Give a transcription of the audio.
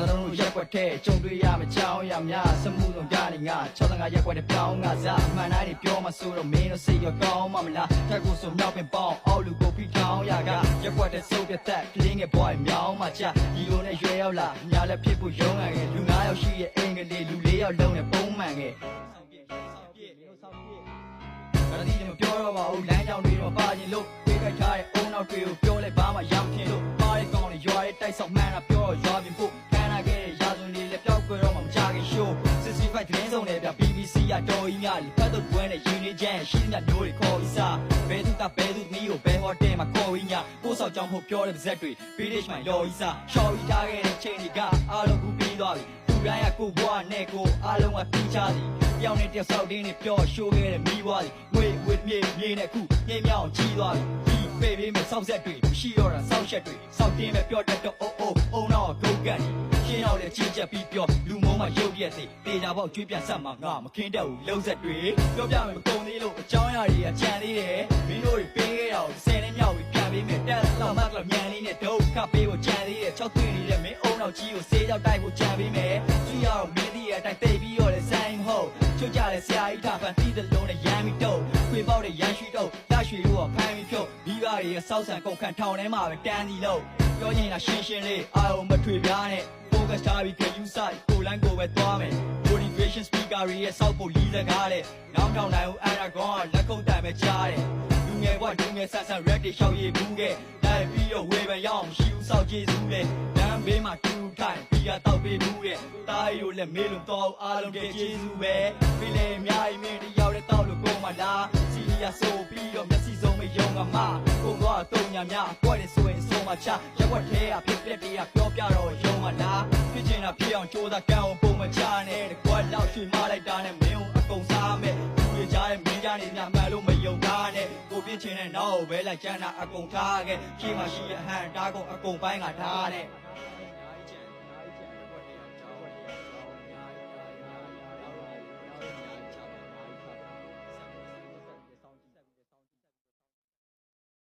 သလုံးတို့ရက်ွက်ထဲကြုံတွေ့ရမယ့်ချောင်းရများစမှုဆုံးပြနေငါ65ရက်ွက်တဲ့ပြောင်းငါစားအမှန်တိုင်းပြောမှဆိုတော့မင်းတို့စိတ်ရောကောင်းမှမလားထက်ကိုဆိုမြောက်ပင်ပေါင်းအောက်လူကိုဖိထောင်းရကရက်ွက်တဲ့စုပ်တဲ့သက်ကလင်းငယ်ဘွားမြောင်းမှချဒီလိုနဲ့ရွယ်ရောက်လာညာလည်းဖြစ်ဖို့ရုံးငယ်လူ9ယောက်ရှိရဲ့အင်္ဂလိပ်လူ4ယောက်လုံးနဲ့ပုံမှန်ငယ်ဒါတိမပြောတော့ပါဘူးလမ်းကြောင်တွေတော့ပါရင်လို့ပြေးခိုက်ထားတဲ့အုံနောက်တွေကိုပြောလိုက်ပါမှရောက်ခင်လို့ပါးတဲ့ကောင်တွေရွာရဲ့တိုက်ဆောင်မှန်တာပြောရွာပြင်ဖို့ခန်းနာခဲ့တဲ့ရာဇဝင်တွေလည်းပျောက်ကွယ်တော့မှမကြခင်ရှိုး65သတင်းစုံတွေပြ BBC ရတော်ကြီးများဖတ်တော့တွဲနဲ့ရင်းနေချမ်းရှိသမျှမျိုးတွေခေါ်ပြီးစားဘဲသူကဘဲသူမီးကိုဘဲဟော်တယ်မှာခေါ်ပြီးညာကိုယ်ဆောင်ကြောင့်ဖို့ပြောတဲ့ပါဇက်တွေ British မှာလော်ကြီးစားရှော်ပြီးထားခဲ့တဲ့ချိန်တွေကအားလုံးကူပြီးသွားပြီသူရန်ရကိုဘွားနဲ့ကိုအားလုံးကပြီးချသည်ပြောင်းနေတဲ့ဆောက်တင်းနဲ့ပြောရှိုးခဲ့တဲ့မိဘွားသည်ငွေဝစ်မြေနဲ့ခုငိမ့်မြောင်ကြီးသွားပြီဒီပေပေးမဲ့စောက်ဆက်တွေရှိတော့တာစောက်ချက်တွေစောက်တင်းပဲပြောတတ်တော့အုံတော့ဂုတ်ကန်ရှင်းတော့လေချင်းချက်ပြီးပြောလူမုံမှရုပ်ရက်သေးတေချာပေါက်ကျွေးပြန်ဆက်မှာငါမခင်းတတ်ဘူးလုံးဆက်တွေပြောပြမယ်မကုန်သေးလို့အကြောင်းအရာတွေကကြံသေးတယ်မင်းတို့တွေပေးခဲ့တာကို10နှစ်မြောက်ပြီးပြန်ပေးမယ်တက်လောက်မကလည်းမြန်လေးနဲ့ဒုက္ခပေးဖို့ကြံသေးတယ်6သွင်းနေတဲ့မင်းအုံတော့ကြီးကိုဆေးကြောက်တိုက်ဖို့ကြံပေးမယ်ကြည့်ရတော့မင်းဒီရဲ့အတိုင်းတိတ်ပြီးတော့လေဆိုင်မဟုတ်ချုပ်ကြတဲ့ဆရာကြီးထားဖန်တီးတဲ့လုံးနဲ့ရမ်းပြီးတော့ခွေပေါက်တဲ့ရမ်းရှိတော့တရွှေတို့ကဖမ်းပြီးဖြုတ်မိဘတွေရဲ့စောက်ဆန်ကုန်ခန့်ထောင်ထဲမှာပဲတန်းစီလို့ပြောရင်လားရှင်းရှင်းလေးအာရုံမထွေပြားနဲ့ focus ထားပြီးကြယူဆိုင်ကိုလန်းကိုပဲသွားမယ် motivation speaker တွေရဲ့စောက်ဖို့လီးစကားတဲ့နောက်ထောင်နိုင်ဦးအဲ့ဒါကောင်ကလက်ခုပ်တိုင်ပဲကြားတယ်လူငယ်ဘဝလူငယ်ဆန်းဆန်း red တွေရှောက်ရည်ဘူးခဲ့လိုက်ပြီးတော့ဝေဖန်ရအောင်မရှိဘူးစောက်ကျေးဇူးလေလမ်းဘေးမှာတူထိုင်ပြီးရတော့ပေးဘူးတဲ့တားရီတို့လည်းမေးလို့တော့အားလုံးတဲ့ကျေးဇူးပဲဖိလေအများကြီးမင်းတယောက်တဲ့တော့လို့ကိုမှလားစီရီယာဆိုပြီးတော့မျက်စိစုံမယုံကမှကိုတော့တုံညာများကွက်တယ်ဆိုရင်ဆုံးမချရက်ွက်ထဲကဖြစ်ပလက်တွေကပြောပြတော့ယုံမှလားဖြစ်ချင်တာဖြစ်အောင်ကြိုးစားကံအောင်ပုံမချနဲ့တကွက်လောက်ရွှေမလိုက်တာနဲ့မင်းအကုန်စားမယ်လူတွေကြားတဲ့မင်းကြားနေများမှန်လို့မယုံတာနဲ့ကိုပြစ်ချင်တဲ့နောက်ပဲလိုက်ကျန်းတာအကုန်ထားခဲ့ရှေ့မှာရှိရဟန်တားကုန်အကုန်ပိုင်းကထားတဲ့